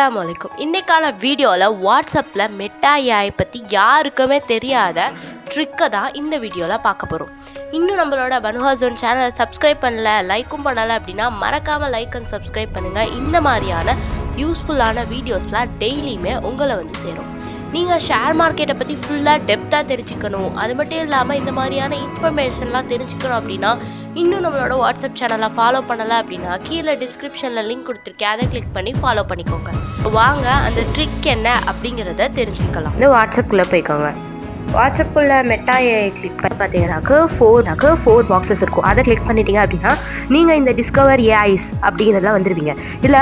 அஸ்ஸலாமு அலைக்கும். இன்னைக்கான வீடியோவில் வாட்ஸ்அப்பில் மெட்டா ஏஐ பற்றி யாருக்குமே தெரியாத ட்ரிக்கை தான் இந்த வீடியோவில் பார்க்க போகிறோம். இன்னும் நம்மளோட பனுஹா ஜோன் சேனலை சப்ஸ்கிரைப் பண்ணல, லைக்கும் பண்ணலை அப்படின்னா மறக்காமல் லைக் அண்ட் சப்ஸ்கிரைப் பண்ணுங்கள். இந்த மாதிரியான யூஸ்ஃபுல்லான வீடியோஸ்லாம் டெய்லியுமே உங்களை வந்து சேரும். நீங்கள் ஷேர் மார்க்கெட்டை பற்றி ஃபுல்லாக டெப்த்தாக தெரிஞ்சுக்கணும், அது மட்டும் இல்லாமல் இந்த மாதிரியான இன்ஃபர்மேஷன்லாம் தெரிஞ்சுக்கணும் அப்படின்னா இன்னும் நம்மளோட வாட்ஸ்அப் சேனலை ஃபாலோ பண்ணலை அப்படின்னா கீழே டிஸ்கிரிப்ஷனில் லிங்க் கொடுத்துருக்கேன், அதை கிளிக் பண்ணி ஃபாலோ பண்ணிக்கோங்க. வாங்க அந்த ட்ரிக் என்ன அப்படிங்கிறத தெரிஞ்சுக்கலாம். இந்த வாட்ஸ்அப்புக்குள்ளே போய்க்கோங்க. வாட்ஸ்அப்புக்குள்ளே மெட்டா ஏஐ கிளிக் பண்ணி பார்த்தீங்கன்னாக்கு ஃபோர் பாக்ஸஸ் இருக்கும். அதை கிளிக் பண்ணிட்டீங்க அப்படின்னா நீங்கள் இந்த டிஸ்கவர் ஏஐஸ் அப்படிங்கிறதுலாம் வந்துடுவீங்க. இல்லை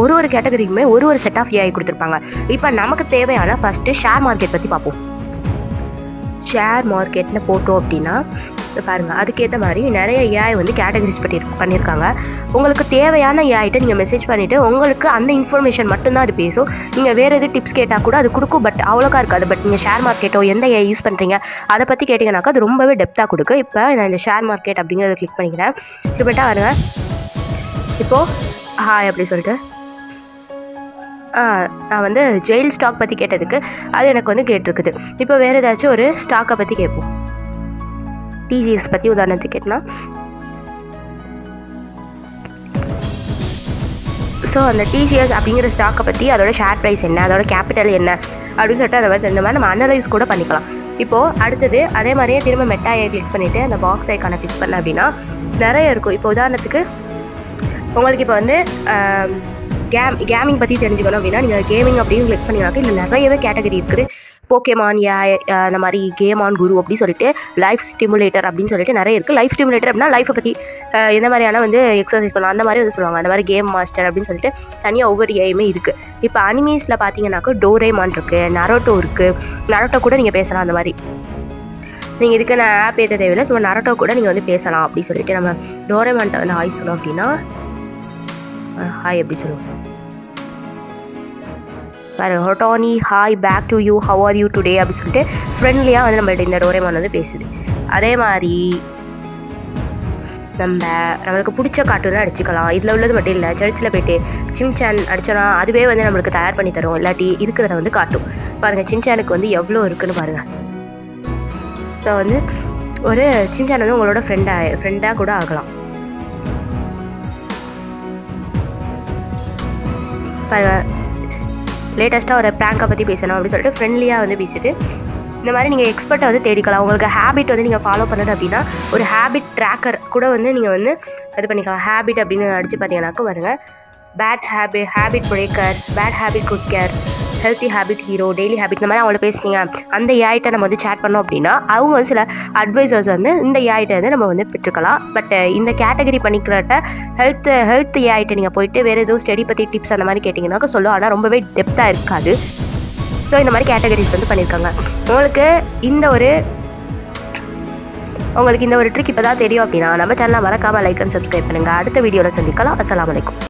ஒரு கேட்டகரிக்குமே ஒரு செட் ஆஃப் ஏஐ கொடுத்துருப்பாங்க. இப்போ நமக்கு தேவையான ஃபஸ்ட்டு ஷேர் மார்க்கெட் பற்றி பார்ப்போம். ஷேர் மார்க்கெட்னு போட்டோம் அப்படின்னா பாருங்கள், அதுக்கேற்ற மாதிரி நிறைய ஏஐ வந்து கேட்டகரிஸ் பண்ணியிருக்காங்க. உங்களுக்கு தேவையான ஏஐட்ட நீங்கள் மெசேஜ் பண்ணிவிட்டு உங்களுக்கு அந்த இன்ஃபர்மேஷன் மட்டும்தான் அது பேசும். நீங்கள் வேறு எது டிப்ஸ் கேட்டால் கூட அது கொடுக்கும், பட் அவ்வளோக்கா இருக்காது. பட் நீங்கள் ஷேர் மார்க்கெட்டோ எந்த ஏஐ யூஸ் பண்ணுறீங்க அதை பற்றி கேட்டிங்கனாக்கா அது ரொம்பவே டெப்த்தாக கொடுக்கும். இப்போ நான் இந்த ஷேர் மார்க்கெட் அப்படிங்கிறத கிளிக் பண்ணிக்கிறேன். இப்போட்டா வருங்க. இப்போது ஹாய் அப்படி சொல்லிட்டு நான் வந்து ஜெயில் ஸ்டாக் பற்றி கேட்டதுக்கு அது எனக்கு வந்து கேட்டிருக்குது. இப்போ வேறு ஏதாச்சும் ஒரு ஸ்டாக்கை பற்றி கேட்போம். டிசிஎஸ் பற்றி உதாரணத்துக்கு கேட்டனா, ஸோ அந்த டிசிஎஸ் அப்படிங்கிற ஸ்டாக்கை பற்றி அதோட ஷேர் ப்ரைஸ் என்ன, அதோட கேபிட்டல் என்ன அப்படின்னு சொல்லிட்டு அதை மாதிரி இந்த மாதிரி நம்ம அனலைஸ் கூட பண்ணிக்கலாம். இப்போது அடுத்தது அதே மாதிரியே திரும்ப மெட்டா ஏஐ கிளிக் பண்ணிவிட்டு அந்த பாக்ஸ் ஐக்கானை கிளிக் பண்ண அப்படின்னா நிறைய இருக்கும். இப்போ உதாரணத்துக்கு உங்களுக்கு இப்போ வந்து கேமிங் பற்றி தெரிஞ்சுக்கணும் அப்படின்னா நீங்கள் கேமிங் அப்படின்னு கிளிக் பண்ணிங்கனாக்கா இல்லை நிறையவே கேட்டகரி இருக்குது. போக்கேமான் ஏஐ, அந்த மாதிரி கேம் ஆன் குரு அப்படின்னு சொல்லிட்டு லைஃப் ஸ்டிமுலேட்டர் அப்படின்னு சொல்லிட்டு நிறைய இருக்குது. லைஃப் ஸ்டிமுலேட்டர் அப்படின்னா லைஃப்பை பற்றி எந்த மாதிரியான வந்து எக்ஸசைஸ் பண்ணலாம் அந்த மாதிரி வந்து சொல்லுவாங்க. அந்த மாதிரி கேம் மாஸ்டர் அப்படின்னு சொல்லிட்டு தனியாக ஒவ்வொரு ஏஐயுமே இருக்குது. இப்போ அனிமீஸில் பார்த்தீங்கன்னாக்கா டோரேமான் இருக்குது, நரோட்டோ இருக்குது. நரோட்டோ கூட நீங்கள் பேசலாம். அந்த மாதிரி நீங்கள் இதுக்கு நான் ஆப் ஏற்ற தேவையில்லை, ஸோ நரோட்டோ கூட நீங்கள் வந்து பேசலாம் அப்படின்னு சொல்லிட்டு நம்ம டோரேமான்ட்ட வந்து ஹாய் சொல்லுவோம் அப்படின்னா ஹாய் எப்படி சொல்லுவோம் பாரு, ஹொட்டானி hi back to you, how are you today அப்படி சொல்லிட்டு ஃப்ரெண்ட்லியாக வந்து நம்மள்ட்ட இந்த டோரேமான் வந்து பேசுது. அதே மாதிரி நம்மளுக்கு பிடிச்ச கார்ட்டூனாக அடிச்சுக்கலாம். இதில் உள்ளது மட்டும் இல்லை, சர்ச்சில் போய்ட்டு சின்சான் அடித்தோன்னா அதுவே வந்து நம்மளுக்கு தயார் பண்ணி தரும், இல்லாட்டி இருக்கிறத வந்து காட்டும். பாருங்கள் சின்சானுக்கு வந்து எவ்வளோ இருக்குதுன்னு பாருங்கள். ஸோ வந்து ஒரு சின்சான் வந்து உங்களோட ஃப்ரெண்டாக கூட ஆகலாம். பாருங்கள், லேட்டஸ்ட்டாக ஒரு ப்ராங்கை பற்றி பேசணும் அப்படின்னு சொல்லிட்டு ஃப்ரெண்ட்லியாக வந்து பேசிட்டு இந்த மாதிரி நீங்கள் எக்ஸ்பர்ட்டை வந்து தேடிக்கலாம். உங்களுக்கு ஹேபிட் வந்து நீங்கள் ஃபாலோ பண்ணுறது அப்படின்னா ஒரு ஹேபிட் ட்ராக்கர் கூட வந்து நீங்கள் வந்து இது பண்ணிக்கலாம். ஹேபிட் அப்படின்னு அடித்து பார்த்தீங்கன்னாக்க வருங்க, bad habit breaker, bad habit cooker, healthy habit hero, daily habit, இந்த மாதிரி அவங்கள பேசுனீங்க அந்த ஏஐட்ட நம்ம வந்து சேட் பண்ணோம் அப்படின்னா அவங்க வந்து சில அட்வைசர்ஸ் வந்து இந்த ஏஐட்ட வந்து நம்ம வந்து பெற்றுக்கலாம். பட் இந்த கேட்டகரி பண்ணிக்கிறட்ட ஹெல்த் ஏஐட்ட நீங்கள் போயிட்டு வேறு எதுவும் ஸ்டடி பற்றி டிப்ஸ் அந்த மாதிரி கேட்டிங்கன்னாக்க சொல்லும், ஆனால் ரொம்பவே டெப்த்தாக இருக்காது. ஸோ இந்த மாதிரி கேட்டகரிஸ் வந்து பண்ணியிருக்காங்க. உங்களுக்கு இந்த ஒரு ட்ரிக் இப்போ தான் தெரியும் அப்படின்னா நம்ம சேனலை மறக்காமல் லைக் அண்ட் சப்ஸ்கிரைப் பண்ணுங்கள். அடுத்த வீடியோவில் சந்திக்கலாம். அஸ்ஸலாமு அலைக்கும்.